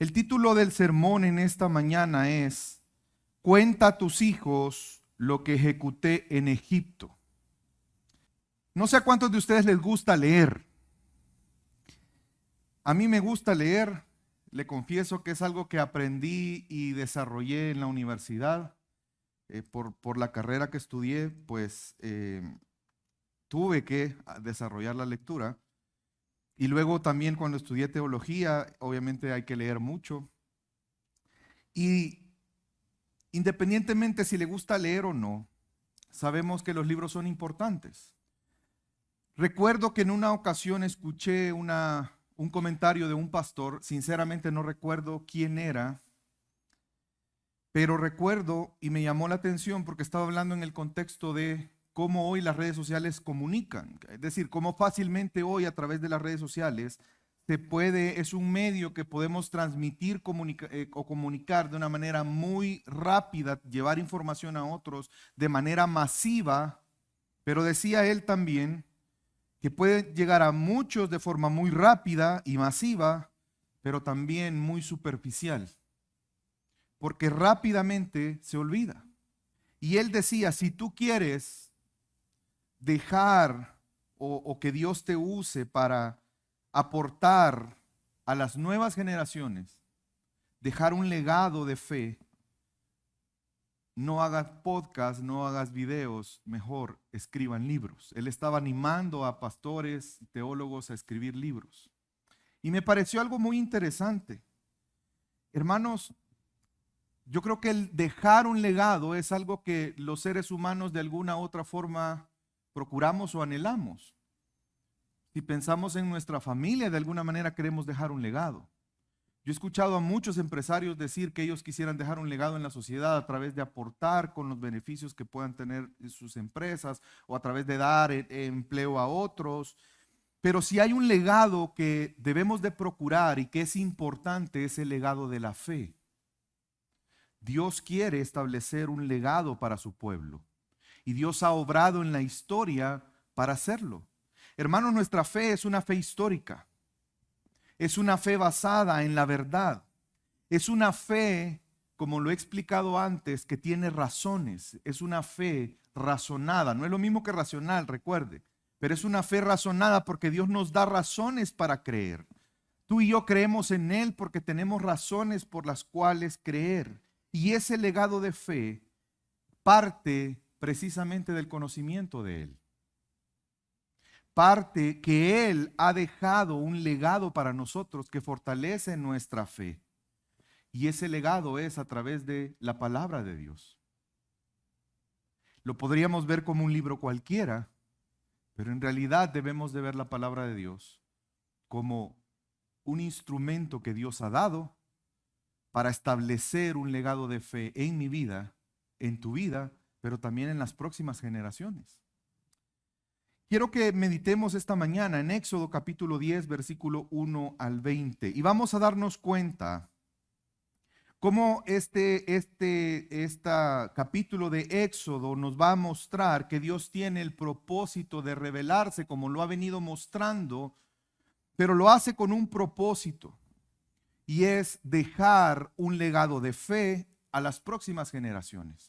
El título del sermón en esta mañana es: Cuenta a tus hijos lo que ejecuté en Egipto. No sé a cuántos de ustedes les gusta leer. A mí me gusta leer. Le confieso que es algo que aprendí y desarrollé en la universidad. Por la carrera que estudié, pues tuve que desarrollar la lectura. Y luego también cuando estudié teología, obviamente hay que leer mucho. Y independientemente si le gusta leer o no, sabemos que los libros son importantes. Recuerdo que en una ocasión escuché un comentario de un pastor, sinceramente no recuerdo quién era, pero recuerdo y me llamó la atención porque estaba hablando en el contexto de cómo hoy las redes sociales comunican, es decir, cómo fácilmente hoy a través de las redes sociales es un medio que podemos transmitir o comunicar de una manera muy rápida, llevar información a otros de manera masiva, pero decía él también que puede llegar a muchos de forma muy rápida y masiva, pero también muy superficial, porque rápidamente se olvida. Y él decía, si tú quieres dejar o que Dios te use para aportar a las nuevas generaciones, dejar un legado de fe, no hagas podcast, no hagas videos, mejor escriban libros. Él estaba animando a pastores, teólogos a escribir libros. Y me pareció algo muy interesante. Hermanos, yo creo que el dejar un legado es algo que los seres humanos de alguna u otra forma procuramos o anhelamos. Si pensamos en nuestra familia, de alguna manera queremos dejar un legado. Yo he escuchado a muchos empresarios decir que ellos quisieran dejar un legado en la sociedad a través de aportar con los beneficios que puedan tener sus empresas o a través de dar empleo a otros. Pero si hay un legado que debemos de procurar y que es importante, es el legado de la fe. Dios quiere establecer un legado para su pueblo y Dios ha obrado en la historia para hacerlo. Hermanos, nuestra fe es una fe histórica. Es una fe basada en la verdad. Es una fe, como lo he explicado antes, que tiene razones. Es una fe razonada. No es lo mismo que racional, recuerde. Pero es una fe razonada porque Dios nos da razones para creer. Tú y yo creemos en Él porque tenemos razones por las cuales creer. Y ese legado de fe parte precisamente del conocimiento de Él. Parte que Él ha dejado un legado para nosotros que fortalece nuestra fe. Y ese legado es a través de la palabra de Dios. Lo podríamos ver como un libro cualquiera, pero en realidad debemos de ver la palabra de Dios como un instrumento que Dios ha dado para establecer un legado de fe en mi vida, en tu vida, pero también en las próximas generaciones. Quiero que meditemos esta mañana en Éxodo capítulo 10, versículo 1 al 20. Y vamos a darnos cuenta cómo este capítulo de Éxodo nos va a mostrar que Dios tiene el propósito de revelarse como lo ha venido mostrando, pero lo hace con un propósito. Y es dejar un legado de fe a las próximas generaciones.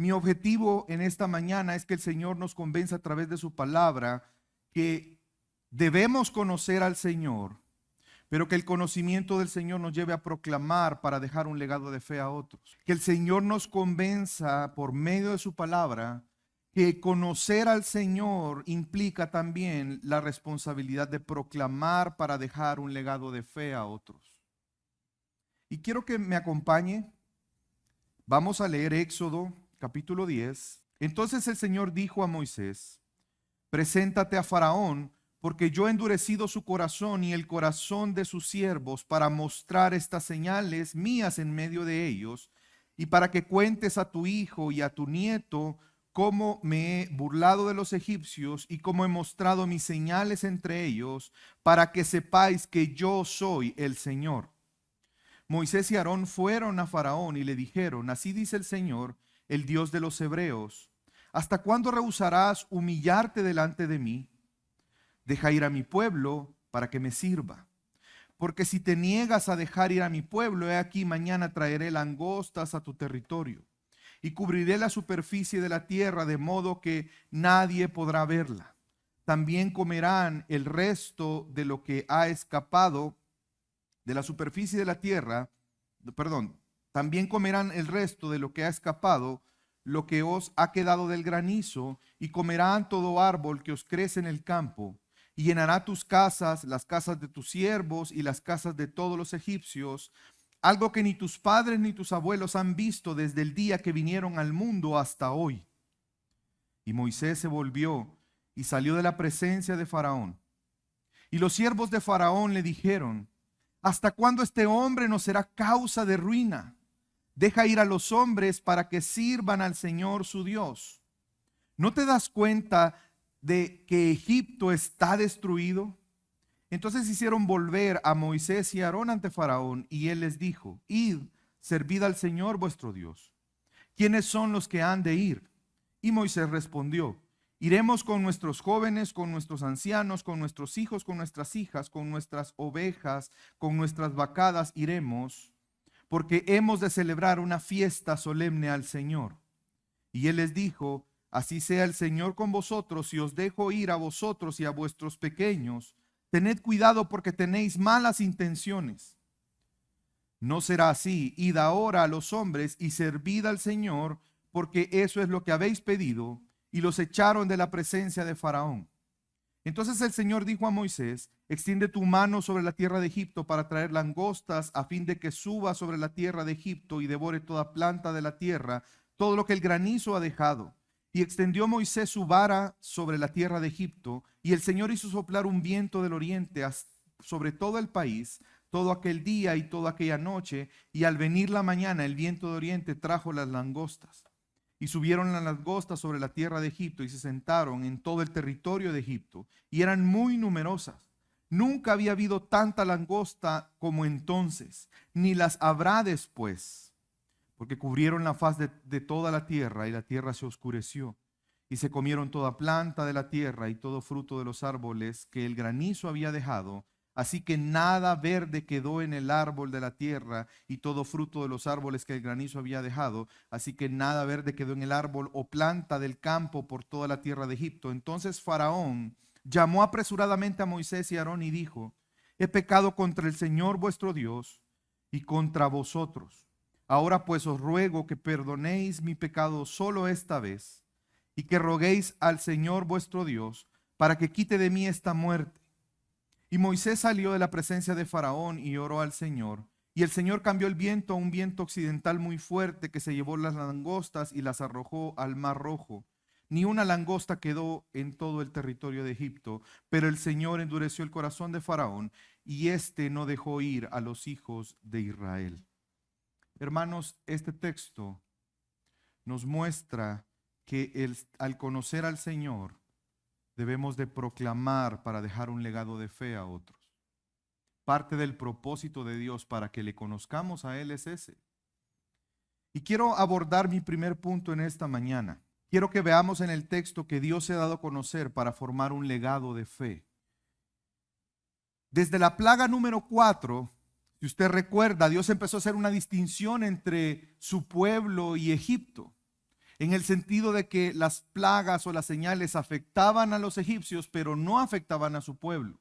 Mi objetivo en esta mañana es que el Señor nos convenza a través de su palabra que debemos conocer al Señor, pero que el conocimiento del Señor nos lleve a proclamar para dejar un legado de fe a otros. Que el Señor nos convenza por medio de su palabra que conocer al Señor implica también la responsabilidad de proclamar para dejar un legado de fe a otros. Y quiero que me acompañe. Vamos a leer Éxodo capítulo 10. Entonces el Señor dijo a Moisés: preséntate a Faraón, porque yo he endurecido su corazón y el corazón de sus siervos para mostrar estas señales mías en medio de ellos, y para que cuentes a tu hijo y a tu nieto cómo me he burlado de los egipcios y cómo he mostrado mis señales entre ellos, para que sepáis que yo soy el Señor. Moisés y Aarón fueron a Faraón y le dijeron: así dice el Señor, el Dios de los hebreos: ¿hasta cuándo rehusarás humillarte delante de mí? Deja ir a mi pueblo para que me sirva. porque si te niegas a dejar ir a mi pueblo, he aquí mañana traeré langostas a tu territorio y cubriré la superficie de la tierra de modo que nadie podrá verla. También comerán el resto de lo que ha escapado de la superficie de la tierra, también comerán el resto de lo que ha escapado, lo que os ha quedado del granizo, y comerán todo árbol que os crece en el campo, y llenará tus casas, las casas de tus siervos y las casas de todos los egipcios, algo que ni tus padres ni tus abuelos han visto desde el día que vinieron al mundo hasta hoy. Y Moisés se volvió y salió de la presencia de Faraón. Y los siervos de Faraón le dijeron: ¿hasta cuándo este hombre nos será causa de ruina? Deja ir a los hombres para que sirvan al Señor su Dios. ¿No te das cuenta de que Egipto está destruido? Entonces hicieron volver a Moisés y a Aarón ante Faraón, y él les dijo: id, servid al Señor vuestro Dios. ¿Quiénes son los que han de ir? Y Moisés respondió: iremos con nuestros jóvenes, con nuestros ancianos, con nuestros hijos, con nuestras hijas, con nuestras ovejas, con nuestras vacadas iremos, porque hemos de celebrar una fiesta solemne al Señor. Y él les dijo: así sea el Señor con vosotros, si os dejo ir a vosotros y a vuestros pequeños. Tened cuidado, porque tenéis malas intenciones. No será así. Id ahora a los hombres y servid al Señor, porque eso es lo que habéis pedido. Y los echaron de la presencia de Faraón. Entonces el Señor dijo a Moisés: extiende tu mano sobre la tierra de Egipto para traer langostas, a fin de que suba sobre la tierra de Egipto y devore toda planta de la tierra, todo lo que el granizo ha dejado. Y extendió Moisés su vara sobre la tierra de Egipto, y el Señor hizo soplar un viento del oriente sobre todo el país, todo aquel día y toda aquella noche, y al venir la mañana el viento de oriente trajo las langostas. Y subieron las langostas sobre la tierra de Egipto y se sentaron en todo el territorio de Egipto, y eran muy numerosas. Nunca había habido tanta langosta como entonces, ni las habrá después, porque cubrieron la faz de toda la tierra, y la tierra se oscureció. Y se comieron toda planta de la tierra y todo fruto de los árboles que el granizo había dejado. Así que nada verde quedó en el árbol de la tierra, y todo fruto de los árboles que el granizo había dejado. Así que nada verde quedó en el árbol o planta del campo por toda la tierra de Egipto. Entonces Faraón llamó apresuradamente a Moisés y a Aarón y dijo: he pecado contra el Señor vuestro Dios y contra vosotros. Ahora pues os ruego que perdonéis mi pecado solo esta vez, y que roguéis al Señor vuestro Dios para que quite de mí esta muerte. Y Moisés salió de la presencia de Faraón y oró al Señor. Y el Señor cambió el viento a un viento occidental muy fuerte, que se llevó las langostas y las arrojó al mar Rojo. Ni una langosta quedó en todo el territorio de Egipto, pero el Señor endureció el corazón de Faraón, y éste no dejó ir a los hijos de Israel. Hermanos, este texto nos muestra que al conocer al Señor debemos de proclamar para dejar un legado de fe a otros. Parte del propósito de Dios para que le conozcamos a Él es ese. Y quiero abordar mi primer punto en esta mañana. Quiero que veamos en el texto que Dios se ha dado a conocer para formar un legado de fe. Desde la plaga número 4, si usted recuerda, Dios empezó a hacer una distinción entre su pueblo y Egipto, en el sentido de que las plagas o las señales afectaban a los egipcios, pero no afectaban a su pueblo.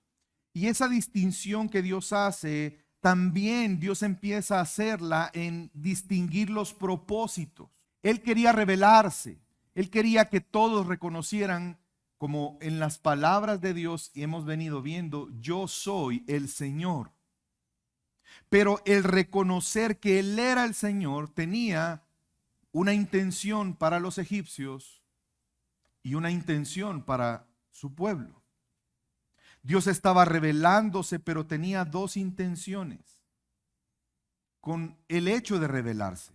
Y esa distinción que Dios hace, también Dios empieza a hacerla en distinguir los propósitos. Él quería revelarse, Él quería que todos reconocieran, como en las palabras de Dios y hemos venido viendo: yo soy el Señor. Pero el reconocer que Él era el Señor tenía una intención para los egipcios y una intención para su pueblo. Dios estaba revelándose, pero tenía dos intenciones con el hecho de revelarse.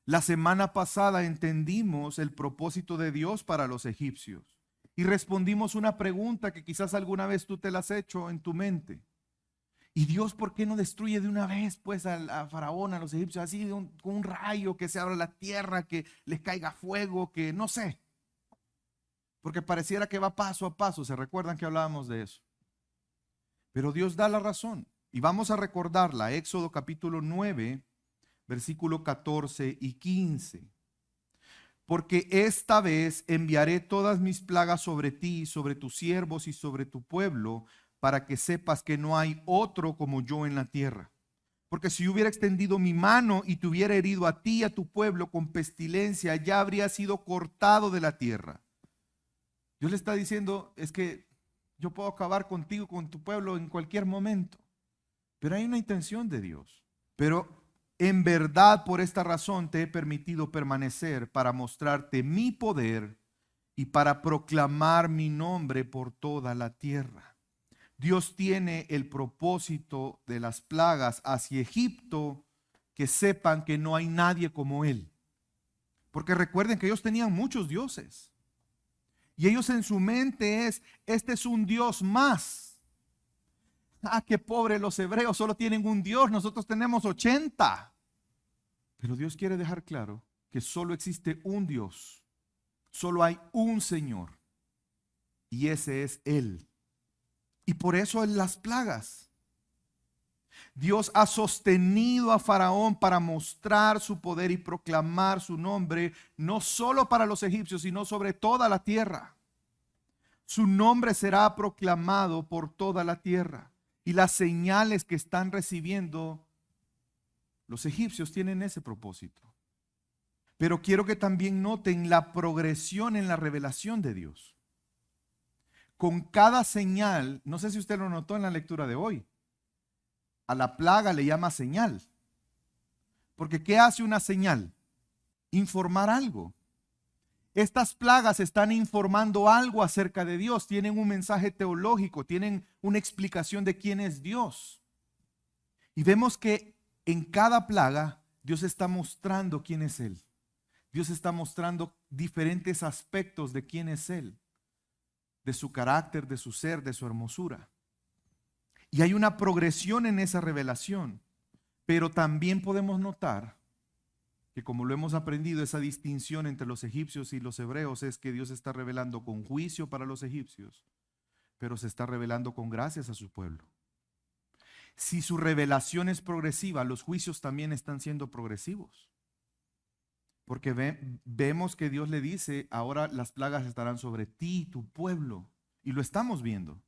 La semana pasada entendimos el propósito de Dios para los egipcios y respondimos una pregunta que quizás alguna vez tú te la has hecho en tu mente. ¿Y Dios por qué no destruye de una vez pues a Faraón, a los egipcios, así con un rayo, que se abra la tierra, que les caiga fuego, que no sé? Porque pareciera que va paso a paso. ¿Se recuerdan que hablábamos de eso? Pero Dios da la razón. Y vamos a recordarla, Éxodo capítulo 9, versículo 14 y 15. Porque esta vez enviaré todas mis plagas sobre ti, sobre tus siervos y sobre tu pueblo, para que sepas que no hay otro como yo en la tierra. Porque si yo hubiera extendido mi mano y te hubiera herido a ti y a tu pueblo con pestilencia, ya habría sido cortado de la tierra. Dios le está diciendo, es que yo puedo acabar contigo, con tu pueblo en cualquier momento. Pero hay una intención de Dios. Pero en verdad por esta razón te he permitido permanecer para mostrarte mi poder y para proclamar mi nombre por toda la tierra. Dios tiene el propósito de las plagas hacia Egipto, que sepan que no hay nadie como Él. Porque recuerden que ellos tenían muchos dioses. Y ellos en su mente este es un Dios más. Ah, qué pobre los hebreos, solo tienen un Dios, nosotros tenemos 80. Pero Dios quiere dejar claro que solo existe un Dios, solo hay un Señor, y ese es Él. Y por eso en las plagas, Dios ha sostenido a Faraón para mostrar su poder y proclamar su nombre, no solo para los egipcios, sino sobre toda la tierra. Su nombre será proclamado por toda la tierra. Y las señales que están recibiendo los egipcios tienen ese propósito. Pero quiero que también noten la progresión en la revelación de Dios. Con cada señal, no sé si usted lo notó en la lectura de hoy, a la plaga le llama señal. Porque ¿qué hace una señal? Informar algo. Estas plagas están informando algo acerca de Dios, tienen un mensaje teológico, tienen una explicación de quién es Dios. Y vemos que en cada plaga Dios está mostrando quién es Él. Dios está mostrando diferentes aspectos de quién es Él, de su carácter, de su ser, de su hermosura. Y hay una progresión en esa revelación, pero también podemos notar que, como lo hemos aprendido, esa distinción entre los egipcios y los hebreos es que Dios está revelando con juicio para los egipcios, pero se está revelando con gracias a su pueblo. Si su revelación es progresiva, los juicios también están siendo progresivos. Porque vemos que Dios le dice, ahora las plagas estarán sobre ti, tu pueblo. Y lo estamos viendo.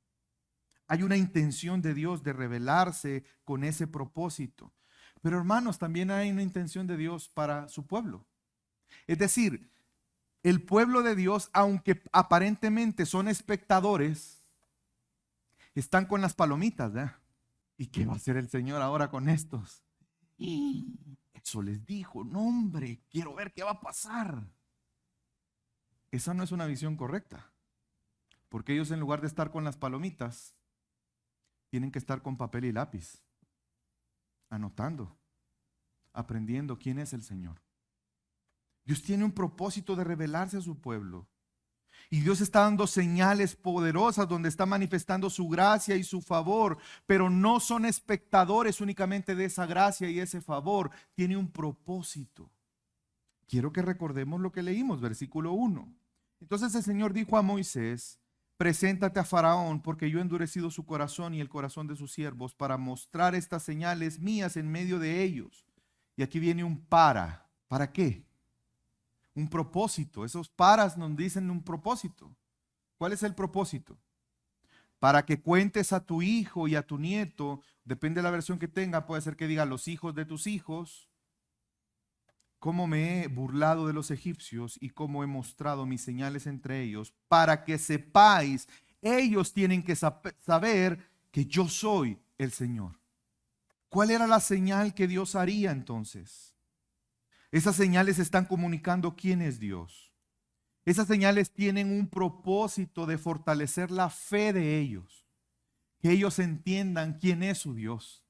Hay una intención de Dios de revelarse con ese propósito. Pero hermanos, también hay una intención de Dios para su pueblo. Es decir, el pueblo de Dios, aunque aparentemente son espectadores, están con las palomitas, ¿eh? ¿Y qué va a hacer el Señor ahora con estos? Eso les dijo, no hombre, quiero ver qué va a pasar. Esa no es una visión correcta, porque ellos, en lugar de estar con las palomitas, tienen que estar con papel y lápiz, anotando, aprendiendo quién es el Señor. Dios tiene un propósito de revelarse a su pueblo. Y Dios está dando señales poderosas donde está manifestando su gracia y su favor, pero no son espectadores únicamente de esa gracia y ese favor. Tiene un propósito. Quiero que recordemos lo que leímos, versículo 1. Entonces el Señor dijo a Moisés: preséntate a Faraón, porque yo he endurecido su corazón y el corazón de sus siervos para mostrar estas señales mías en medio de ellos. Y aquí viene un para. ¿Para qué? Un propósito. Esos paras nos dicen un propósito. ¿Cuál es el propósito? Para que cuentes a tu hijo y a tu nieto, depende de la versión que tenga, puede ser que diga los hijos de tus hijos, cómo me he burlado de los egipcios y cómo he mostrado mis señales entre ellos, para que sepáis, ellos tienen que saber que yo soy el Señor. ¿Cuál era la señal que Dios haría entonces? Esas señales están comunicando quién es Dios. Esas señales tienen un propósito de fortalecer la fe de ellos. Que ellos entiendan quién es su Dios.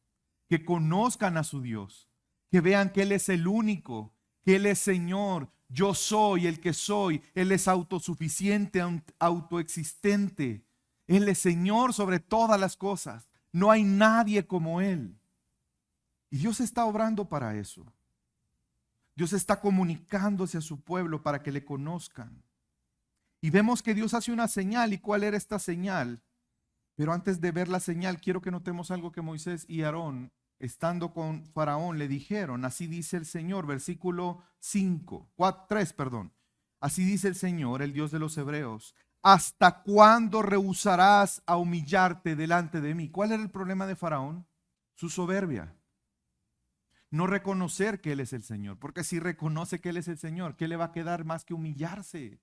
Que conozcan a su Dios. Que vean que Él es el único. Que Él es Señor. Yo soy el que soy. Él es autosuficiente, autoexistente. Él es Señor sobre todas las cosas. No hay nadie como Él. Y Dios está obrando para eso. Dios está comunicándose a su pueblo para que le conozcan. Y vemos que Dios hace una señal. ¿Y cuál era esta señal? Pero antes de ver la señal, quiero que notemos algo que Moisés y Aarón, estando con Faraón, le dijeron. Así dice el Señor, versículo 3, perdón. Así dice el Señor, el Dios de los hebreos. ¿Hasta cuándo rehusarás a humillarte delante de mí? ¿Cuál era el problema de Faraón? Su soberbia. No reconocer que Él es el Señor. Porque si reconoce que Él es el Señor, ¿qué le va a quedar más que humillarse?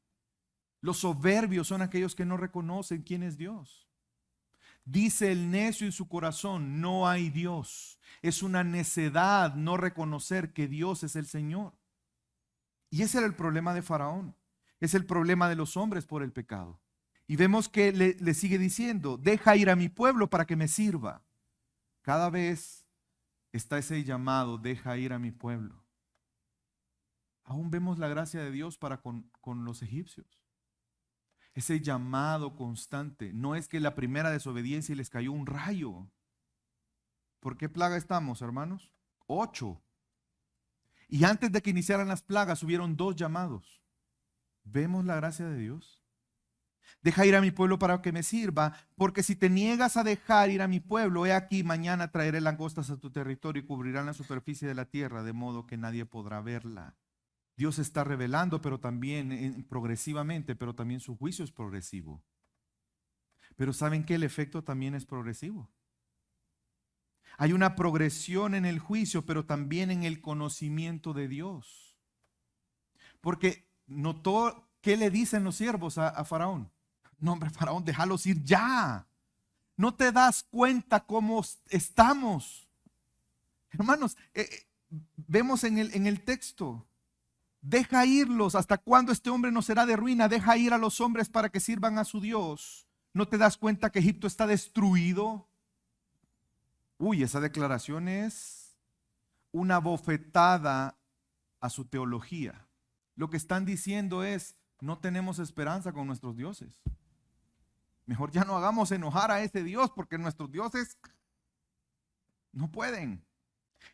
Los soberbios son aquellos que no reconocen quién es Dios. Dice el necio en su corazón, no hay Dios. Es una necedad no reconocer que Dios es el Señor. Y ese era el problema de Faraón. Es el problema de los hombres por el pecado. Y vemos que le sigue diciendo, deja ir a mi pueblo para que me sirva. Cada vez está ese llamado, deja ir a mi pueblo. Aún vemos la gracia de Dios para con los egipcios. Ese llamado constante. No es que la primera desobediencia les cayó un rayo. ¿Por qué plaga estamos, hermanos? 8. Y antes de que iniciaran las plagas hubieron 2 llamados. ¿Vemos la gracia de Dios? Deja ir a mi pueblo para que me sirva, porque si te niegas a dejar ir a mi pueblo, he aquí mañana traeré langostas a tu territorio y cubrirán la superficie de la tierra, de modo que nadie podrá verla. Dios está revelando, pero también progresivamente, pero también su juicio es progresivo. Pero ¿saben qué? El efecto también es progresivo. Hay una progresión en el juicio, pero también en el conocimiento de Dios. Porque notó, ¿qué le dicen los siervos a Faraón? No, hombre, Faraón, déjalos ir ya. No te das cuenta cómo estamos. Hermanos, vemos en el texto. Deja irlos. ¿Hasta cuándo este hombre no será de ruina? Deja ir a los hombres para que sirvan a su Dios. ¿No te das cuenta que Egipto está destruido? Uy, esa declaración es una bofetada a su teología. Lo que están diciendo es, no tenemos esperanza con nuestros dioses. Mejor ya no hagamos enojar a ese Dios porque nuestros dioses no pueden.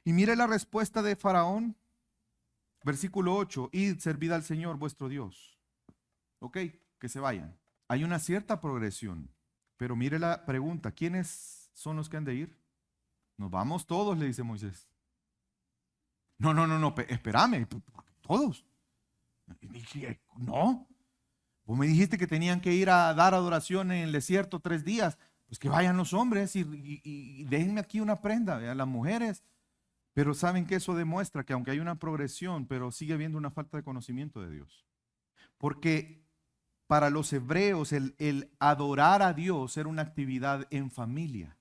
Y mire la respuesta de Faraón. Versículo 8, id, servid al Señor vuestro Dios. Ok, que se vayan. Hay una cierta progresión, pero mire la pregunta, ¿quiénes son los que han de ir? Nos vamos todos, le dice Moisés. No, espérame, todos. No, vos me dijiste que tenían que ir a dar adoración en el desierto 3 días. Pues que vayan los hombres y déjenme aquí una prenda, a las mujeres. Pero saben que eso demuestra que aunque hay una progresión, pero sigue habiendo una falta de conocimiento de Dios. Porque para los hebreos el adorar a Dios era una actividad en familia.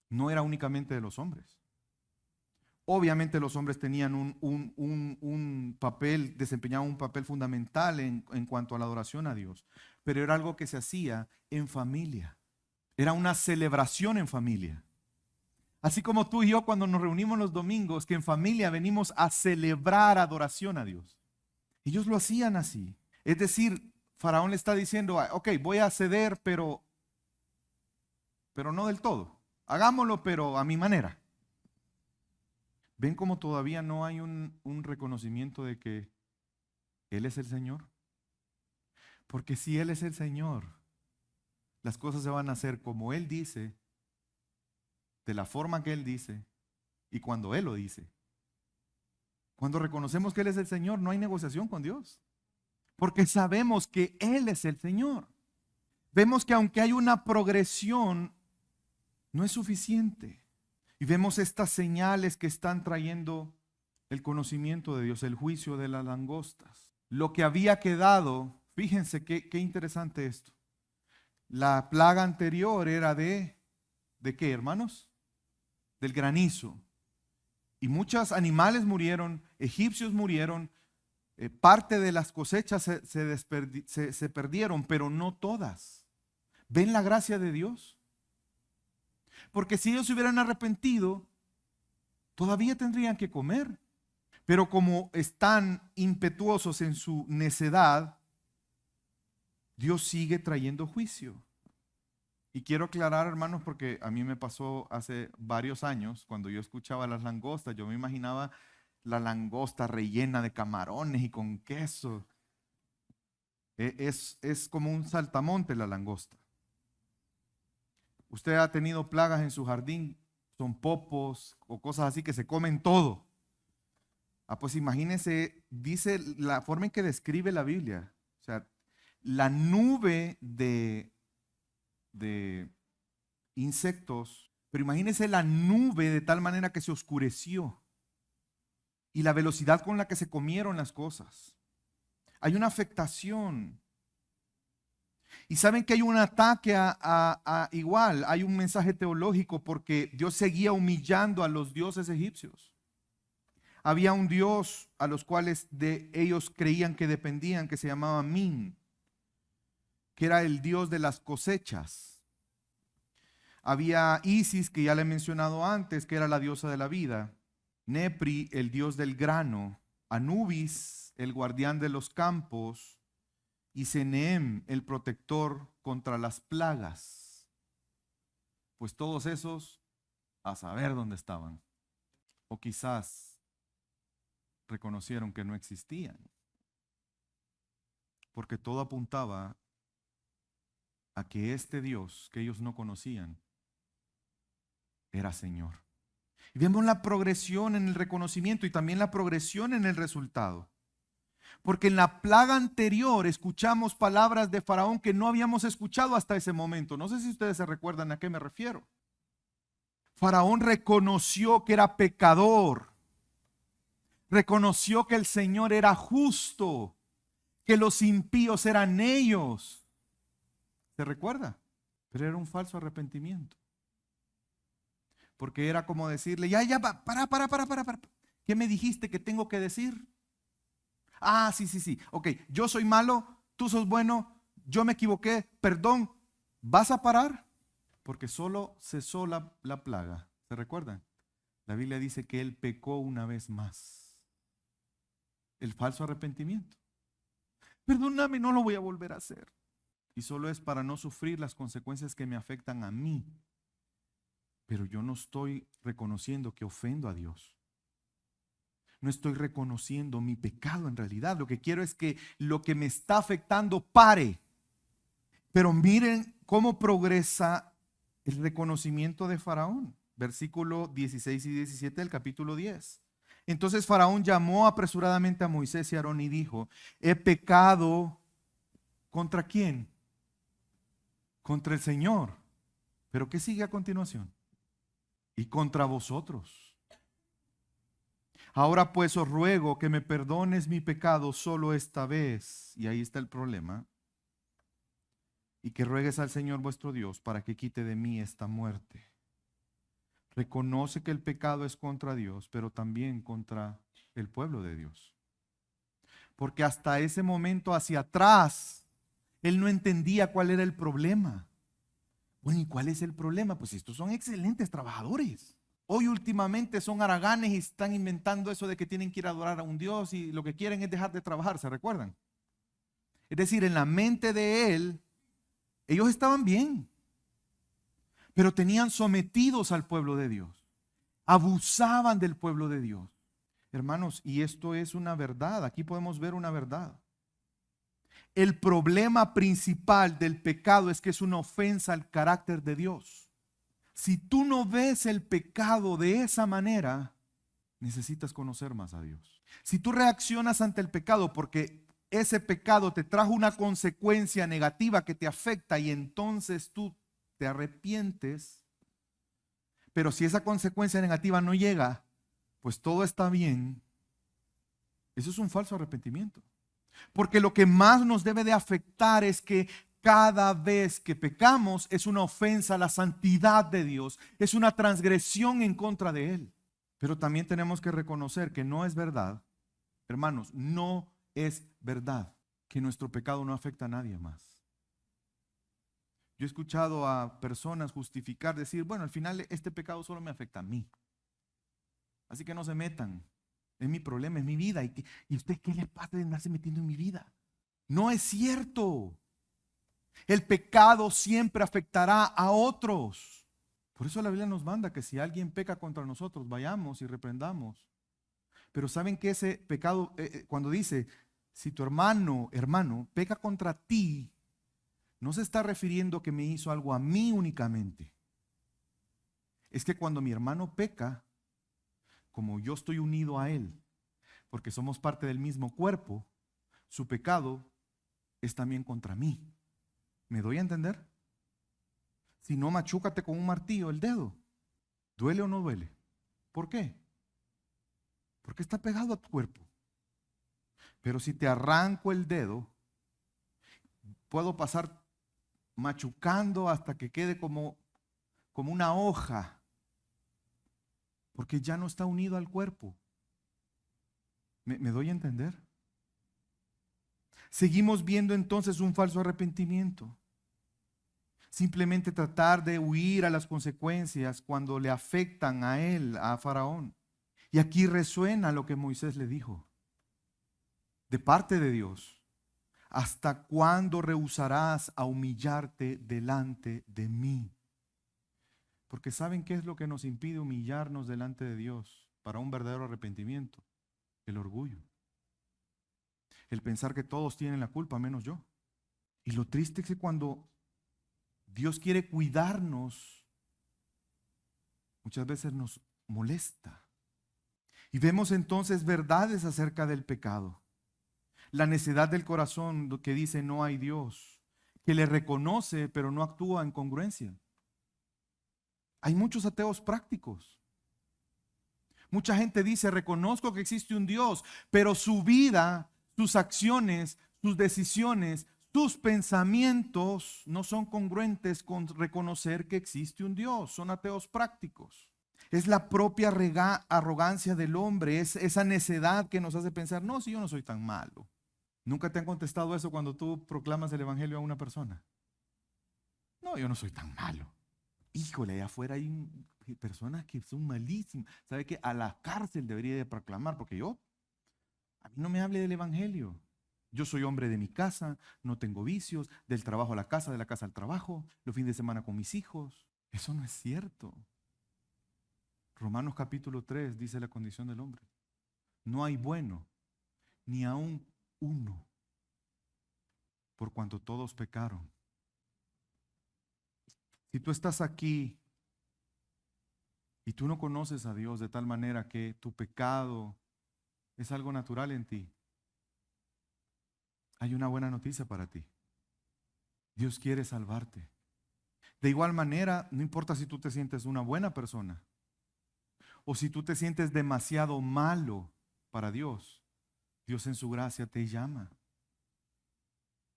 No era únicamente de los hombres. Obviamente los hombres tenían un papel, desempeñaban un papel fundamental en cuanto a la adoración a Dios. Pero era algo que se hacía en familia. Era una celebración en familia. Así como tú y yo cuando nos reunimos los domingos, que en familia venimos a celebrar adoración a Dios. Ellos lo hacían así. Es decir, Faraón le está diciendo, ok, voy a ceder, pero no del todo. Hagámoslo, pero a mi manera. ¿Ven cómo todavía no hay un reconocimiento de que Él es el Señor? Porque si Él es el Señor, las cosas se van a hacer como Él dice, de la forma que Él dice y cuando Él lo dice. Cuando reconocemos que Él es el Señor, no hay negociación con Dios. Porque sabemos que Él es el Señor. Vemos que aunque hay una progresión, no es suficiente. Y vemos estas señales que están trayendo el conocimiento de Dios, el juicio de las langostas. Lo que había quedado, fíjense qué interesante esto. La plaga anterior era ¿de qué, hermanos? Del granizo. Y muchos animales murieron, egipcios murieron, parte de las cosechas se perdieron, pero no todas. ¿Ven la gracia de Dios? Porque si ellos se hubieran arrepentido, todavía tendrían que comer. Pero como están impetuosos en su necedad, Dios sigue trayendo juicio. Y quiero aclarar, hermanos, porque a mí me pasó hace varios años, cuando yo escuchaba las langostas, yo me imaginaba la langosta rellena de camarones y con queso. Es como un saltamonte la langosta. Usted ha tenido plagas en su jardín, son popos o cosas así que se comen todo. Pues imagínense, dice la forma en que describe la Biblia. O sea, la nube de insectos, pero imagínense la nube de tal manera que se oscureció y la velocidad con la que se comieron las cosas. Hay una afectación. Y saben que hay un ataque igual, hay un mensaje teológico porque Dios seguía humillando a los dioses egipcios. Había un dios a los cuales ellos creían que dependían, que se llamaba Min, que era el dios de las cosechas. Había Isis, que ya le he mencionado antes, que era la diosa de la vida. Nepri, el dios del grano. Anubis, el guardián de los campos. Y Seneem, el protector contra las plagas. Pues todos esos, a saber dónde estaban. O quizás reconocieron que no existían. Porque todo apuntaba a que este Dios que ellos no conocían era Señor. Y vemos la progresión en el reconocimiento y también la progresión en el resultado. Porque en la plaga anterior escuchamos palabras de Faraón que no habíamos escuchado hasta ese momento. No sé si ustedes se recuerdan a qué me refiero. Faraón reconoció que era pecador. Reconoció que el Señor era justo, que los impíos eran ellos. ¿Se recuerda? Pero era un falso arrepentimiento. Porque era como decirle, ya, para. ¿Qué me dijiste que tengo que decir? Sí. Ok, yo soy malo, tú sos bueno, yo me equivoqué, perdón. ¿Vas a parar? Porque solo cesó la plaga. ¿Se recuerdan? La Biblia dice que él pecó una vez más. El falso arrepentimiento. Perdóname, no lo voy a volver a hacer. Y solo es para no sufrir las consecuencias que me afectan a mí. Pero yo no estoy reconociendo que ofendo a Dios. No estoy reconociendo mi pecado en realidad. Lo que quiero es que lo que me está afectando pare. Pero miren cómo progresa el reconocimiento de Faraón. Versículo 16 y 17 del capítulo 10. Entonces Faraón llamó apresuradamente a Moisés y a Aarón y dijo, he pecado ¿contra quién? Contra el Señor. ¿Pero qué sigue a continuación? Y contra vosotros. Ahora pues os ruego que me perdones mi pecado solo esta vez. Y ahí está el problema. Y que ruegues al Señor vuestro Dios para que quite de mí esta muerte. Reconoce que el pecado es contra Dios, pero también contra el pueblo de Dios. Porque hasta ese momento hacia atrás, él no entendía cuál era el problema. Bueno, ¿y cuál es el problema? Pues estos son excelentes trabajadores. Hoy últimamente son haraganes y están inventando eso de que tienen que ir a adorar a un Dios y lo que quieren es dejar de trabajar, ¿se recuerdan? Es decir, en la mente de él, ellos estaban bien, pero tenían sometidos al pueblo de Dios. Abusaban del pueblo de Dios. Hermanos, y esto es una verdad, aquí podemos ver una verdad. El problema principal del pecado es que es una ofensa al carácter de Dios. Si tú no ves el pecado de esa manera, necesitas conocer más a Dios. Si tú reaccionas ante el pecado porque ese pecado te trajo una consecuencia negativa que te afecta y entonces tú te arrepientes, pero si esa consecuencia negativa no llega, pues todo está bien, eso es un falso arrepentimiento. Porque lo que más nos debe de afectar es que cada vez que pecamos es una ofensa a la santidad de Dios, es una transgresión en contra de Él. Pero también tenemos que reconocer que no es verdad, hermanos, no es verdad que nuestro pecado no afecta a nadie más. Yo he escuchado a personas justificar, decir, bueno, al final este pecado solo me afecta a mí. Así que no se metan, es mi problema, es mi vida. ¿Y usted qué le pasa de andarse metiendo en mi vida? No es cierto. El pecado siempre afectará a otros. Por eso la Biblia nos manda que si alguien peca contra nosotros, vayamos y reprendamos. Pero saben que ese pecado, cuando dice, si tu hermano peca contra ti, no se está refiriendo que me hizo algo a mí únicamente. es que cuando mi hermano peca, como yo estoy unido a él, porque somos parte del mismo cuerpo, su pecado es también contra mí. ¿Me doy a entender? Si no, machúcate con un martillo el dedo. ¿Duele o no duele? ¿Por qué? Porque está pegado a tu cuerpo. Pero si te arranco el dedo, puedo pasar machucando hasta que quede como una hoja, porque ya no está unido al cuerpo. ¿Me doy a entender? Seguimos viendo entonces un falso arrepentimiento. Simplemente tratar de huir a las consecuencias cuando le afectan a él, a Faraón. Y aquí resuena lo que Moisés le dijo de parte de Dios. ¿Hasta cuándo rehusarás a humillarte delante de mí? Porque ¿saben qué es lo que nos impide humillarnos delante de Dios para un verdadero arrepentimiento? El orgullo. El pensar que todos tienen la culpa menos yo. Y lo triste es que cuando Dios quiere cuidarnos, muchas veces nos molesta. Y vemos entonces verdades acerca del pecado. La necedad del corazón que dice no hay Dios, que le reconoce pero no actúa en congruencia. Hay muchos ateos prácticos. Mucha gente dice, reconozco que existe un Dios, pero su vida, sus acciones, sus decisiones, sus pensamientos no son congruentes con reconocer que existe un Dios. Son ateos prácticos. Es la propia arrogancia del hombre, es esa necedad que nos hace pensar, no, si yo no soy tan malo. ¿Nunca te han contestado eso cuando tú proclamas el evangelio a una persona? No, yo no soy tan malo. Híjole, allá afuera hay personas que son malísimas. ¿Sabe qué? A la cárcel debería de proclamar, porque a mí no me hable del evangelio. Yo soy hombre de mi casa, no tengo vicios, del trabajo a la casa, de la casa al trabajo, los fines de semana con mis hijos. Eso no es cierto. Romanos capítulo 3 dice la condición del hombre. No hay bueno, ni aún uno, por cuanto todos pecaron. Si tú estás aquí y tú no conoces a Dios de tal manera que tu pecado es algo natural en ti, hay una buena noticia para ti. Dios quiere salvarte. De igual manera, no importa si tú te sientes una buena persona o si tú te sientes demasiado malo para Dios, Dios en su gracia te llama.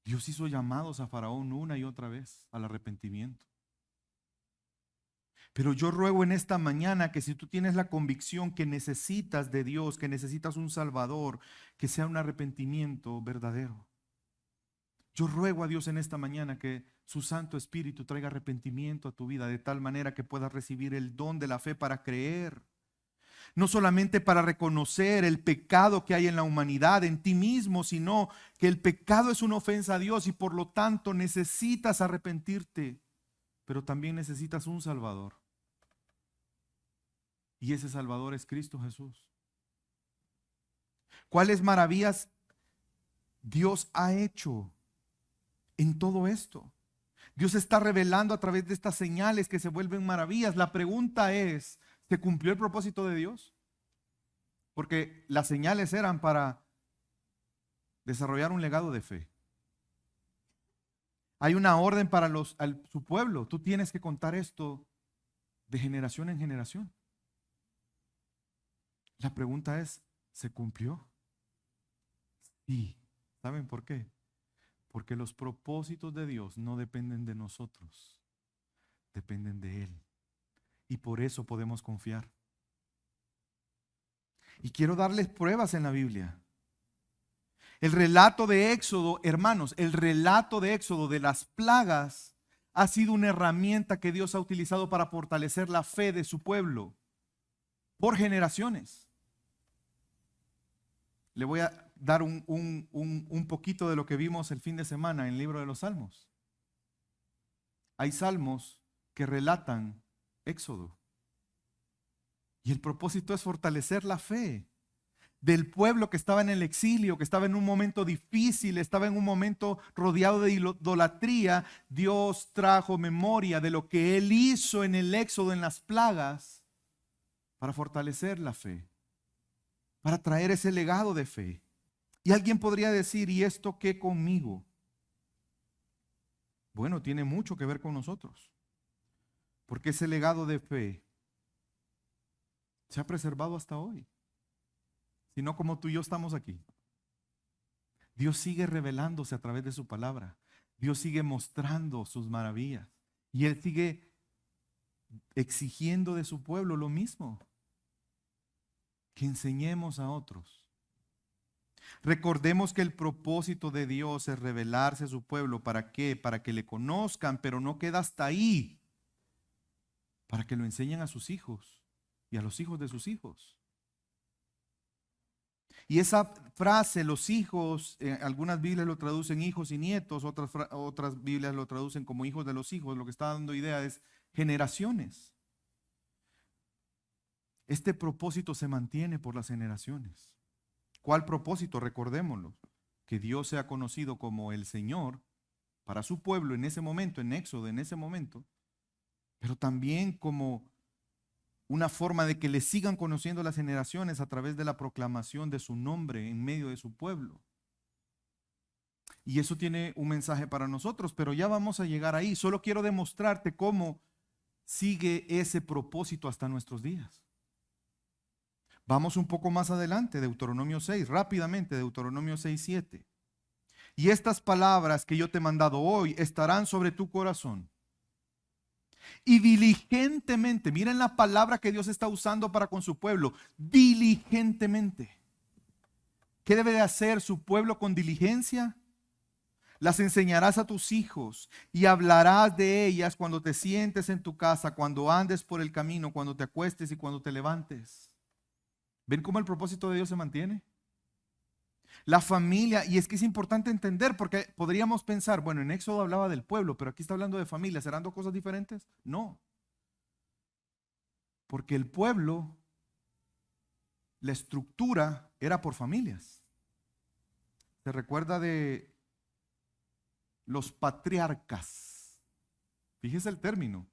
Dios hizo llamados a Faraón una y otra vez al arrepentimiento. Pero yo ruego en esta mañana que si tú tienes la convicción que necesitas de Dios, que necesitas un Salvador, que sea un arrepentimiento verdadero. Yo ruego a Dios en esta mañana que su Santo Espíritu traiga arrepentimiento a tu vida de tal manera que puedas recibir el don de la fe para creer. No solamente para reconocer el pecado que hay en la humanidad, en ti mismo, sino que el pecado es una ofensa a Dios y por lo tanto necesitas arrepentirte, pero también necesitas un Salvador. Y ese Salvador es Cristo Jesús. ¿Cuáles maravillas Dios ha hecho en todo esto? Dios está revelando a través de estas señales que se vuelven maravillas. La pregunta es, ¿se cumplió el propósito de Dios? Porque las señales eran para desarrollar un legado de fe. Hay una orden para su pueblo. Tú tienes que contar esto de generación en generación. La pregunta es, ¿se cumplió? Sí. ¿Saben por qué? Porque los propósitos de Dios no dependen de nosotros, dependen de Él. Y por eso podemos confiar. Y quiero darles pruebas en la Biblia. El relato de Éxodo, hermanos, el relato de Éxodo de las plagas ha sido una herramienta que Dios ha utilizado para fortalecer la fe de su pueblo por generaciones. Le voy a dar un poquito de lo que vimos el fin de semana en el libro de los Salmos. Hay salmos que relatan Éxodo. Y el propósito es fortalecer la fe. del pueblo que estaba en el exilio, que estaba en un momento difícil, estaba en un momento rodeado de idolatría. Dios trajo memoria de lo que Él hizo en el éxodo, en las plagas, para fortalecer la fe, para traer ese legado de fe. Y alguien podría decir, ¿y esto qué conmigo? Bueno, tiene mucho que ver con nosotros, porque ese legado de fe se ha preservado hasta hoy. Si no, como tú y yo estamos aquí. Dios sigue revelándose a través de su palabra. Dios sigue mostrando sus maravillas. Y Él sigue exigiendo de su pueblo lo mismo, que enseñemos a otros. Recordemos que el propósito de Dios es revelarse a su pueblo. ¿Para qué? Para que le conozcan, pero no queda hasta ahí. Para que lo enseñen a sus hijos y a los hijos de sus hijos. Y esa frase, los hijos, algunas Biblias lo traducen hijos y nietos, otras Biblias lo traducen como hijos de los hijos. Lo que está dando idea es generaciones. Este propósito se mantiene por las generaciones. ¿Cuál propósito? Recordémoslo, que Dios sea conocido como el Señor para su pueblo en ese momento, en Éxodo, en ese momento, pero también como una forma de que le sigan conociendo las generaciones a través de la proclamación de su nombre en medio de su pueblo. Y eso tiene un mensaje para nosotros, pero ya vamos a llegar ahí. Solo quiero demostrarte cómo sigue ese propósito hasta nuestros días. Vamos un poco más adelante, Deuteronomio 6, rápidamente, Deuteronomio 6, 7. Y estas palabras que yo te he mandado hoy estarán sobre tu corazón. Y diligentemente, miren la palabra que Dios está usando para con su pueblo, diligentemente. ¿Qué debe de hacer su pueblo con diligencia? Las enseñarás a tus hijos y hablarás de ellas cuando te sientes en tu casa, cuando andes por el camino, cuando te acuestes y cuando te levantes. ¿Ven cómo el propósito de Dios se mantiene? La familia, y es que es importante entender, porque podríamos pensar, bueno, en Éxodo hablaba del pueblo, pero aquí está hablando de familia. ¿Serán dos cosas diferentes? No. Porque el pueblo, la estructura era por familias. ¿Se recuerda de los patriarcas? Fíjese el término,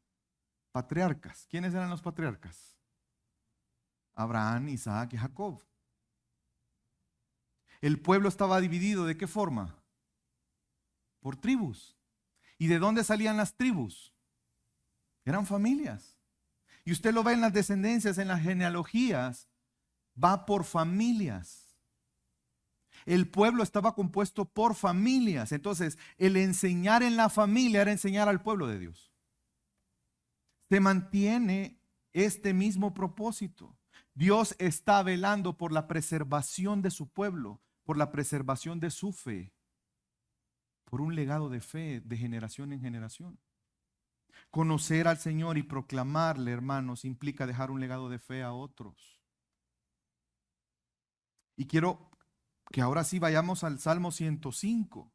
patriarcas. ¿Quiénes eran los patriarcas? Abraham, Isaac y Jacob. El pueblo estaba dividido, ¿de qué forma? Por tribus. ¿Y de dónde salían las tribus? Eran familias. Y usted lo ve en las descendencias, en las genealogías, va por familias. El pueblo estaba compuesto por familias. Entonces, el enseñar en la familia era enseñar al pueblo de Dios. Se mantiene este mismo propósito. Dios está velando por la preservación de su pueblo, por la preservación de su fe, por un legado de fe de generación en generación. Conocer al Señor y proclamarle, hermanos, implica dejar un legado de fe a otros. Y quiero que ahora sí vayamos al Salmo 105.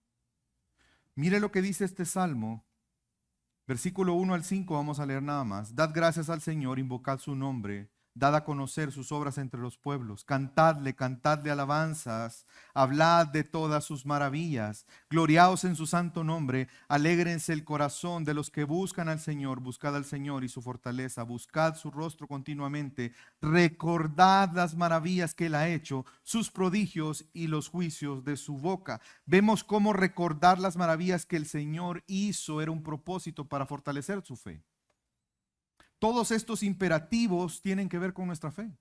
Mire lo que dice este Salmo. Versículo 1 al 5 vamos a leer nada más. Dad gracias al Señor, invocad su nombre, dad a conocer sus obras entre los pueblos, cantadle, cantadle alabanzas, hablad de todas sus maravillas, gloriaos en su santo nombre, alégrense el corazón de los que buscan al Señor, buscad al Señor y su fortaleza, buscad su rostro continuamente, recordad las maravillas que él ha hecho, sus prodigios y los juicios de su boca. Vemos cómo recordar las maravillas que el Señor hizo era un propósito para fortalecer su fe. Todos estos imperativos tienen que ver con nuestra fe,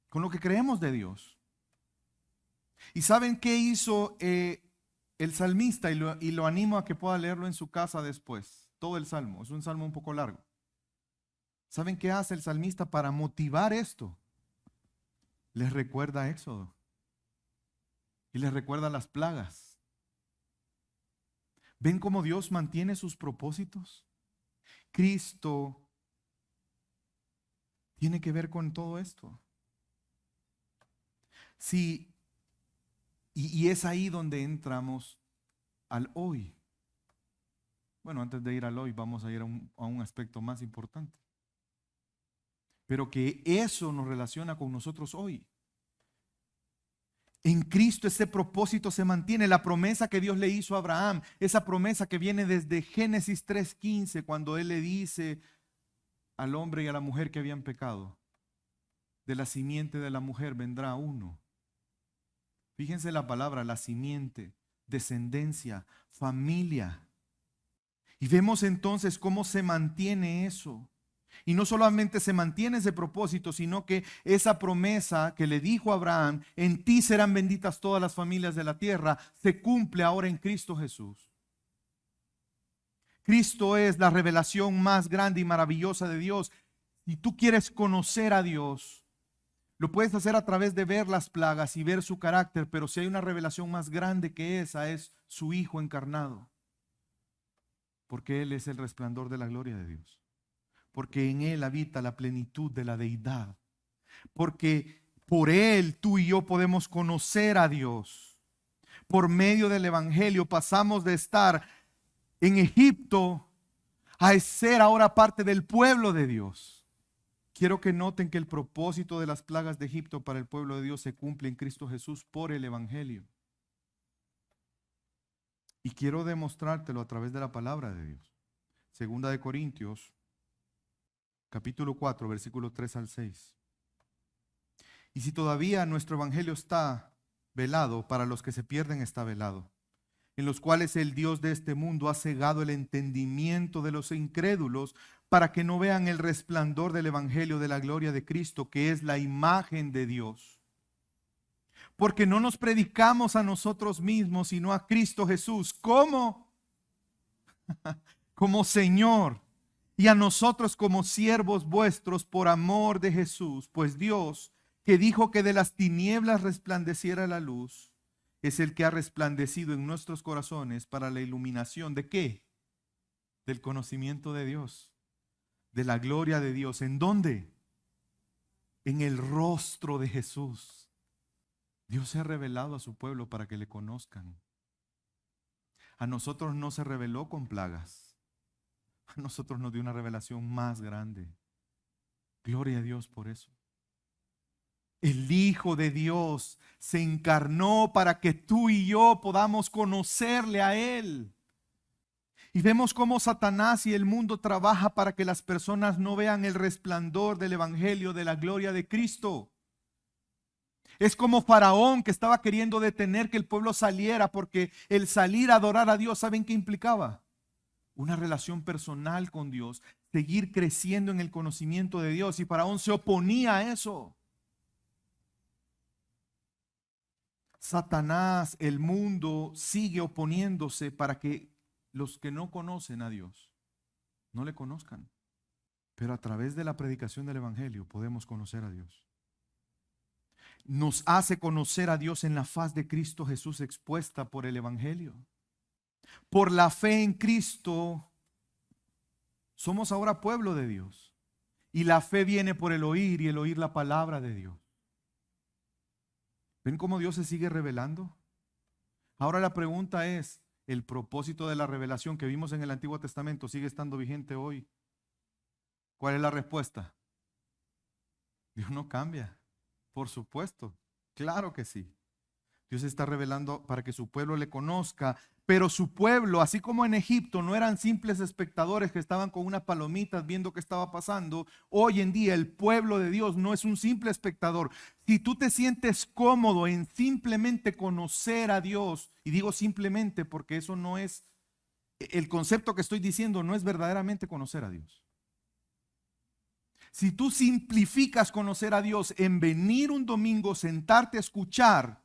con lo que creemos de Dios. ¿Y saben qué hizo el salmista? Y lo animo a que pueda leerlo en su casa después. Todo el salmo, es un salmo un poco largo. ¿Saben qué hace el salmista para motivar esto? Les recuerda Éxodo y les recuerda las plagas. ¿Ven cómo Dios mantiene sus propósitos? Cristo tiene que ver con todo esto. Sí, y es ahí donde entramos al hoy. Bueno, antes de ir al hoy, vamos a ir a un aspecto más importante. Pero que eso nos relaciona con nosotros hoy. En Cristo ese propósito se mantiene. La promesa que Dios le hizo a Abraham, esa promesa que viene desde Génesis 3:15, cuando Él le dice al hombre y a la mujer que habían pecado, de la simiente de la mujer vendrá uno. Fíjense la palabra, la simiente, descendencia, familia. Y vemos entonces cómo se mantiene eso. Y no solamente se mantiene ese propósito, sino que esa promesa que le dijo a Abraham, en ti serán benditas todas las familias de la tierra, se cumple ahora en Cristo Jesús. Cristo es la revelación más grande y maravillosa de Dios. Si tú quieres conocer a Dios, lo puedes hacer a través de ver las plagas y ver su carácter, pero si hay una revelación más grande que esa, es su Hijo encarnado. Porque Él es el resplandor de la gloria de Dios. Porque en Él habita la plenitud de la deidad. Porque por Él tú y yo podemos conocer a Dios. Por medio del Evangelio pasamos de estar en Egipto a ser ahora parte del pueblo de Dios. Quiero que noten que el propósito de las plagas de Egipto para el pueblo de Dios se cumple en Cristo Jesús por el Evangelio. Y quiero demostrártelo a través de la palabra de Dios. Segunda de Corintios, capítulo 4, versículos 3 al 6. Y si todavía nuestro Evangelio está velado, para los que se pierden está velado, en los cuales el Dios de este mundo ha cegado el entendimiento de los incrédulos para que no vean el resplandor del Evangelio de la gloria de Cristo, que es la imagen de Dios. Porque no nos predicamos a nosotros mismos, sino a Cristo Jesús. ¿Cómo? Como Señor, y a nosotros como siervos vuestros por amor de Jesús. Pues Dios, que dijo que de las tinieblas resplandeciera la luz, es el que ha resplandecido en nuestros corazones para la iluminación ¿de qué? Del conocimiento de Dios, de la gloria de Dios. ¿En dónde? En el rostro de Jesús. Dios se ha revelado a su pueblo para que le conozcan. A nosotros no se reveló con plagas. A nosotros nos dio una revelación más grande. Gloria a Dios por eso. El Hijo de Dios se encarnó para que tú y yo podamos conocerle a Él. Y vemos cómo Satanás y el mundo trabaja para que las personas no vean el resplandor del Evangelio de la gloria de Cristo. Es como Faraón, que estaba queriendo detener que el pueblo saliera, porque el salir a adorar a Dios, ¿saben qué implicaba? Una relación personal con Dios, seguir creciendo en el conocimiento de Dios. Y Faraón se oponía a eso. Satanás, el mundo, sigue oponiéndose para que los que no conocen a Dios no le conozcan. Pero a través de la predicación del Evangelio podemos conocer a Dios. Nos hace conocer a Dios en la faz de Cristo Jesús expuesta por el Evangelio. Por la fe en Cristo somos ahora pueblo de Dios. Y la fe viene por el oír y el oír la palabra de Dios. ¿Ven cómo Dios se sigue revelando? Ahora la pregunta es, ¿el propósito de la revelación que vimos en el Antiguo Testamento sigue estando vigente hoy? ¿Cuál es la respuesta? Dios no cambia. Por supuesto, claro que sí. Dios está revelando para que su pueblo le conozca, pero su pueblo, así como en Egipto, no eran simples espectadores que estaban con unas palomitas viendo qué estaba pasando. Hoy en día el pueblo de Dios no es un simple espectador. Si tú te sientes cómodo en simplemente conocer a Dios, y digo simplemente porque eso no es, el concepto que estoy diciendo no es verdaderamente conocer a Dios. Si tú simplificas conocer a Dios en venir un domingo, sentarte a escuchar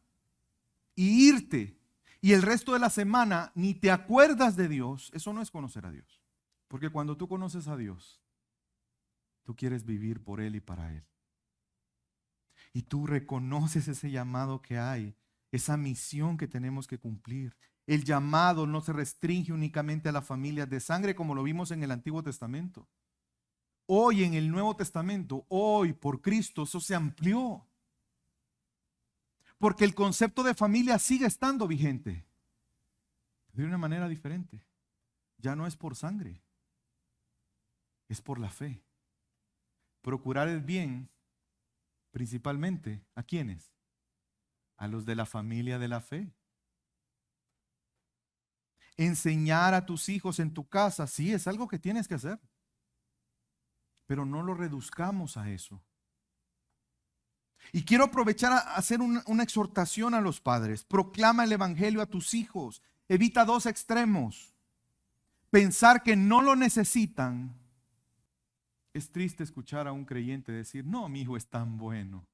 y irte, y el resto de la semana ni te acuerdas de Dios, eso no es conocer a Dios. Porque cuando tú conoces a Dios, tú quieres vivir por Él y para Él. Y tú reconoces ese llamado que hay, esa misión que tenemos que cumplir. El llamado no se restringe únicamente a las familias de sangre como lo vimos en el Antiguo Testamento. Hoy en el Nuevo Testamento, hoy por Cristo, eso se amplió. Porque el concepto de familia sigue estando vigente. De una manera diferente. Ya no es por sangre. Es por la fe. Procurar el bien, principalmente, ¿a quiénes? A los de la familia de la fe. Enseñar a tus hijos en tu casa, sí, es algo que tienes que hacer. Pero no lo reduzcamos a eso. Y quiero aprovechar a hacer una exhortación a los padres. Proclama el evangelio a tus hijos. Evita dos extremos. Pensar que no lo necesitan. Es triste escuchar a un creyente decir, no, mi hijo es tan bueno.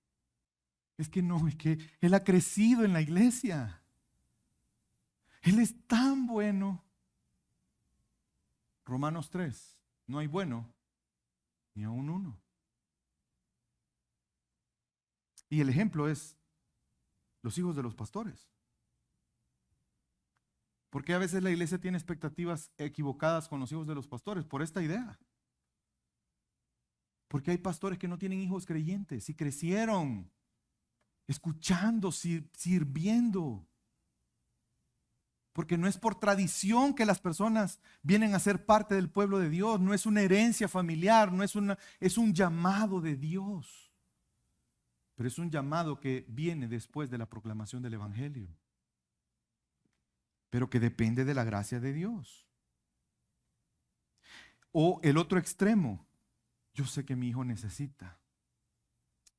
Es que no, es que él ha crecido en la iglesia. Él es tan bueno. Romanos 3, no hay bueno ni aun uno. Y el ejemplo es los hijos de los pastores. Porque a veces la iglesia tiene expectativas equivocadas con los hijos de los pastores por esta idea. Porque hay pastores que no tienen hijos creyentes y crecieron escuchando, sirviendo. Porque no es por tradición que las personas vienen a ser parte del pueblo de Dios. No es una herencia familiar, es un llamado de Dios. Pero es un llamado que viene después de la proclamación del evangelio. Pero que depende de la gracia de Dios. O el otro extremo. Yo sé que mi hijo necesita.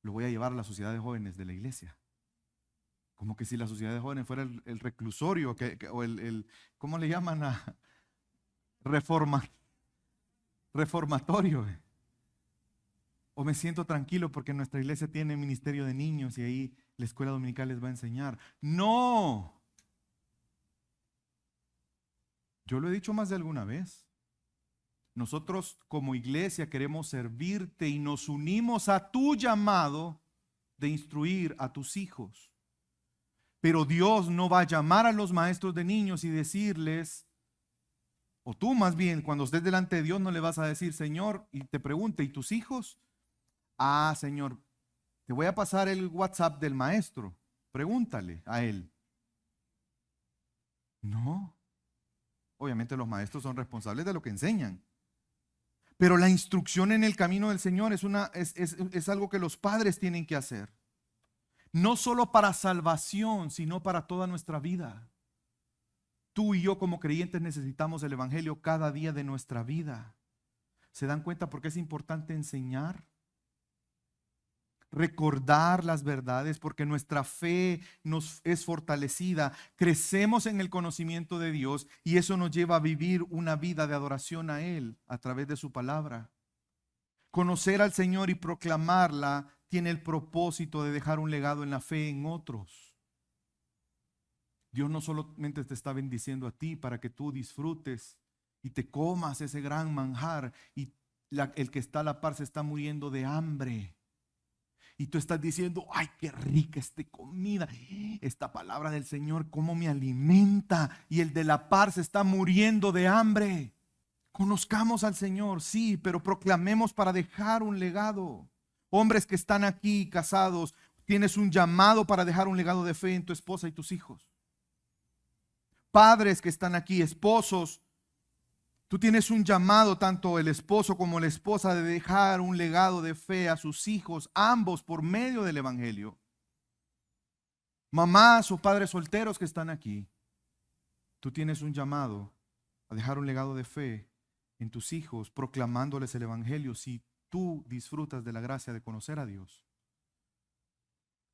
Lo voy a llevar a la sociedad de jóvenes de la iglesia. Como que si la sociedad de jóvenes fuera el reclusorio o ¿cómo le llaman? Reformatorio. O me siento tranquilo porque nuestra iglesia tiene ministerio de niños y ahí la escuela dominical les va a enseñar. No. Yo lo he dicho más de alguna vez. Nosotros como iglesia queremos servirte y nos unimos a tu llamado de instruir a tus hijos. Pero Dios no va a llamar a los maestros de niños y decirles, o tú más bien, cuando estés delante de Dios no le vas a decir, Señor, y te pregunte, ¿y tus hijos? Ah, Señor, te voy a pasar el WhatsApp del maestro. Pregúntale a él. No. Obviamente los maestros son responsables de lo que enseñan. Pero la instrucción en el camino del Señor es algo que los padres tienen que hacer. No solo para salvación, sino para toda nuestra vida. Tú y yo como creyentes necesitamos el evangelio cada día de nuestra vida. ¿Se dan cuenta por qué es importante enseñar? Recordar las verdades, porque nuestra fe nos es fortalecida, crecemos en el conocimiento de Dios y eso nos lleva a vivir una vida de adoración a Él a través de su palabra. Conocer al Señor y proclamarla tiene el propósito de dejar un legado en la fe en otros. Dios no solamente te está bendiciendo a ti para que tú disfrutes y te comas ese gran manjar y el que está a la par se está muriendo de hambre. Y tú estás diciendo, ay, qué rica esta comida, esta palabra del Señor, cómo me alimenta. Y el de la par se está muriendo de hambre. Conozcamos al Señor, sí, pero proclamemos para dejar un legado. Hombres que están aquí casados, tienes un llamado para dejar un legado de fe en tu esposa y tus hijos. Padres que están aquí, esposos, tú tienes un llamado, tanto el esposo como la esposa, de dejar un legado de fe a sus hijos, ambos por medio del evangelio. Mamás o padres solteros que están aquí, tú tienes un llamado a dejar un legado de fe en tus hijos, proclamándoles el evangelio. Si tú disfrutas de la gracia de conocer a Dios,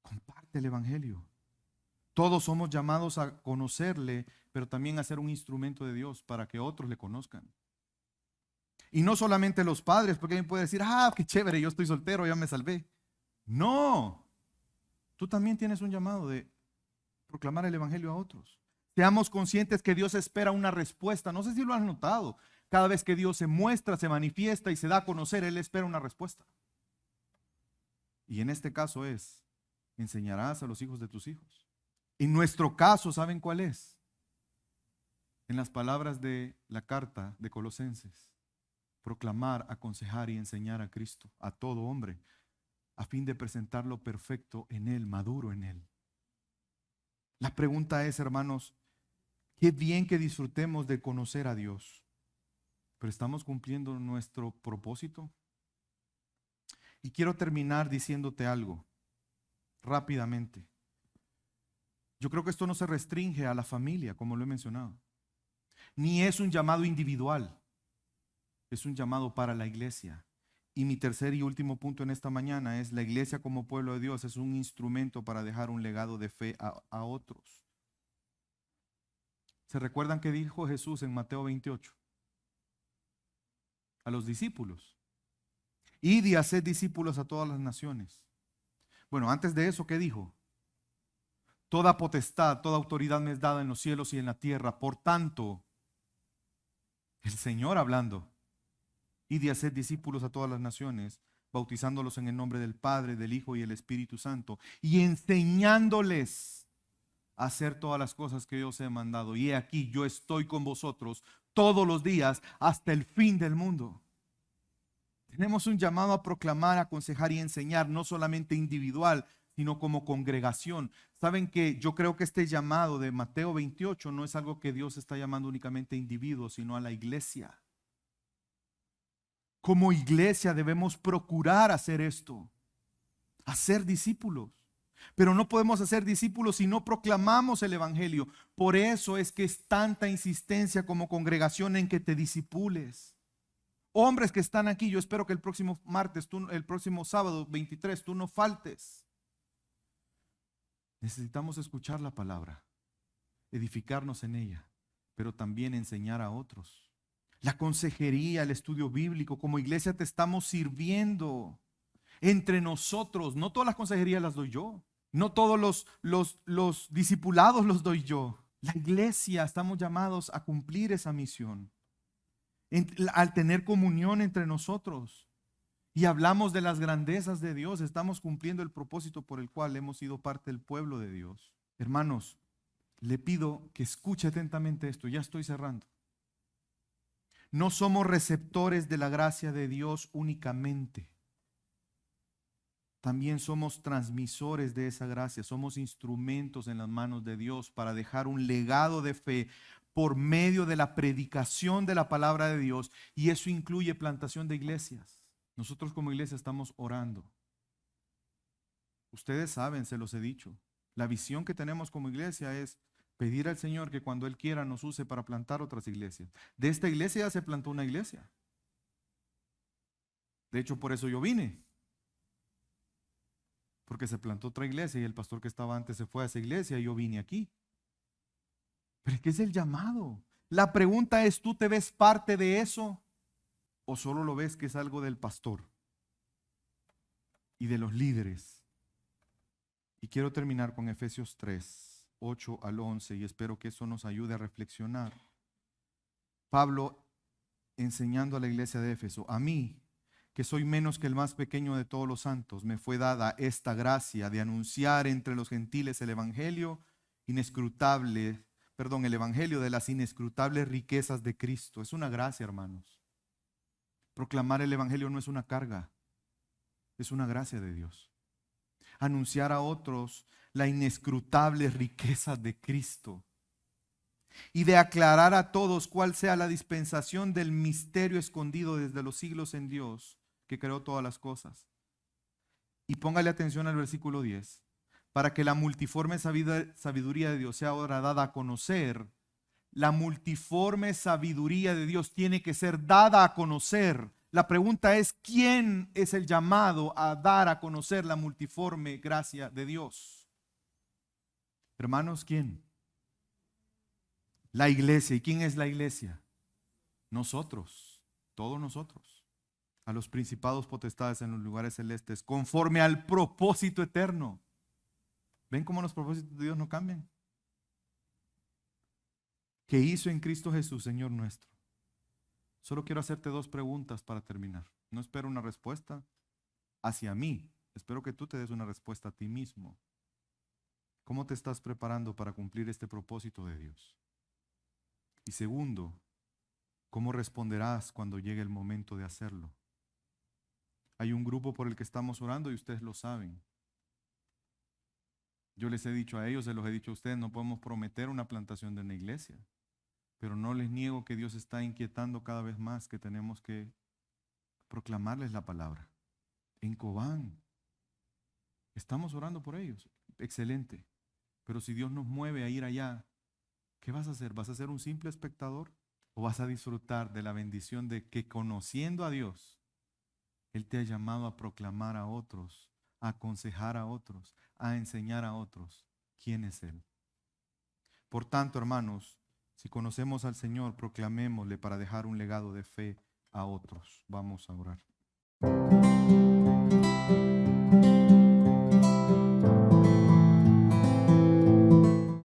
comparte el evangelio. Todos somos llamados a conocerle, pero también a ser un instrumento de Dios para que otros le conozcan. Y no solamente los padres, porque alguien puede decir, ah, qué chévere, yo estoy soltero, ya me salvé. No, tú también tienes un llamado de proclamar el evangelio a otros. Seamos conscientes que Dios espera una respuesta. No sé si lo has notado. Cada vez que Dios se muestra, se manifiesta y se da a conocer, Él espera una respuesta. Y en este caso enseñarás a los hijos de tus hijos. En nuestro caso, ¿saben cuál es? En las palabras de la carta de Colosenses, proclamar, aconsejar y enseñar a Cristo, a todo hombre, a fin de presentarlo perfecto en Él, maduro en Él. La pregunta es, hermanos, qué bien que disfrutemos de conocer a Dios, pero ¿estamos cumpliendo nuestro propósito? Y quiero terminar diciéndote algo rápidamente. Yo creo que esto no se restringe a la familia, como lo he mencionado, ni es un llamado individual, es un llamado para la iglesia. Y mi tercer y último punto en esta mañana es: la iglesia como pueblo de Dios es un instrumento para dejar un legado de fe a otros. ¿Se recuerdan que dijo Jesús en Mateo 28 a los discípulos? Id y haced discípulos a todas las naciones. Bueno, antes de eso, ¿qué dijo? Toda potestad, toda autoridad me es dada en los cielos y en la tierra. Por tanto, el Señor hablando, id y haced discípulos a todas las naciones, bautizándolos en el nombre del Padre, del Hijo y del Espíritu Santo, y enseñándoles a hacer todas las cosas que yo os he mandado. Y he aquí, yo estoy con vosotros todos los días hasta el fin del mundo. Tenemos un llamado a proclamar, aconsejar y enseñar, no solamente individual, sino como congregación. Saben que yo creo que este llamado de Mateo 28 no es algo que Dios está llamando únicamente a individuos, sino a la iglesia. Como iglesia debemos procurar hacer esto, hacer discípulos. Pero no podemos hacer discípulos si no proclamamos el evangelio. Por eso es que es tanta insistencia como congregación en que te discipules. Hombres que están aquí, yo espero que el próximo martes, el próximo sábado 23, tú no faltes. Necesitamos escuchar la palabra, edificarnos en ella, pero también enseñar a otros. La consejería, el estudio bíblico, como iglesia te estamos sirviendo entre nosotros. No todas las consejerías las doy yo. No todos los discipulados los doy yo. La iglesia estamos llamados a cumplir esa misión. Al tener comunión entre nosotros y hablamos de las grandezas de Dios, estamos cumpliendo el propósito por el cual hemos sido parte del pueblo de Dios. Hermanos, le pido que escuche atentamente esto, ya estoy cerrando. No somos receptores de la gracia de Dios únicamente. También somos transmisores de esa gracia, somos instrumentos en las manos de Dios para dejar un legado de fe por medio de la predicación de la palabra de Dios, y eso incluye plantación de iglesias. Nosotros como iglesia estamos orando. Ustedes saben, se los he dicho, la visión que tenemos como iglesia es pedir al Señor que cuando Él quiera nos use para plantar otras iglesias. De esta iglesia ya se plantó una iglesia. De hecho, por eso yo vine. Porque se plantó otra iglesia y el pastor que estaba antes se fue a esa iglesia y yo vine aquí. Pero ¿qué es el llamado? La pregunta es: ¿tú te ves parte de eso o solo lo ves que es algo del pastor y de los líderes? Y quiero terminar con Efesios 3, 8 al 11, y espero que eso nos ayude a reflexionar. Pablo enseñando a la iglesia de Éfeso: a mí, que soy menos que el más pequeño de todos los santos, me fue dada esta gracia de anunciar entre los gentiles el evangelio inescrutable, el evangelio de las inescrutables riquezas de Cristo. Es una gracia, hermanos. Proclamar el evangelio no es una carga, es una gracia de Dios. Anunciar a otros la inescrutable riqueza de Cristo y de aclarar a todos cuál sea la dispensación del misterio escondido desde los siglos en Dios, que creó todas las cosas. Y póngale atención al versículo 10. Para que la multiforme sabiduría de Dios sea ahora dada a conocer. La multiforme sabiduría de Dios tiene que ser dada a conocer. La pregunta es: ¿quién es el llamado a dar a conocer la multiforme gracia de Dios? Hermanos, ¿quién? La iglesia. ¿Y quién es la iglesia? Nosotros, todos nosotros. A los principados potestades en los lugares celestes, conforme al propósito eterno. ¿Ven cómo los propósitos de Dios no cambian? ¿Qué hizo en Cristo Jesús, Señor nuestro? Solo quiero hacerte dos preguntas para terminar. No espero una respuesta hacia mí. Espero que tú te des una respuesta a ti mismo. ¿Cómo te estás preparando para cumplir este propósito de Dios? Y segundo, ¿cómo responderás cuando llegue el momento de hacerlo? Hay un grupo por el que estamos orando y ustedes lo saben. Yo les he dicho a ellos, se los he dicho a ustedes, no podemos prometer una plantación de una iglesia, pero no les niego que Dios está inquietando cada vez más, que tenemos que proclamarles la palabra. En Cobán, estamos orando por ellos. Excelente. Pero si Dios nos mueve a ir allá, ¿qué vas a hacer? ¿Vas a ser un simple espectador? ¿O vas a disfrutar de la bendición de que conociendo a Dios, Él te ha llamado a proclamar a otros, a aconsejar a otros, a enseñar a otros quién es Él? Por tanto, hermanos, si conocemos al Señor, proclamémosle para dejar un legado de fe a otros. Vamos a orar.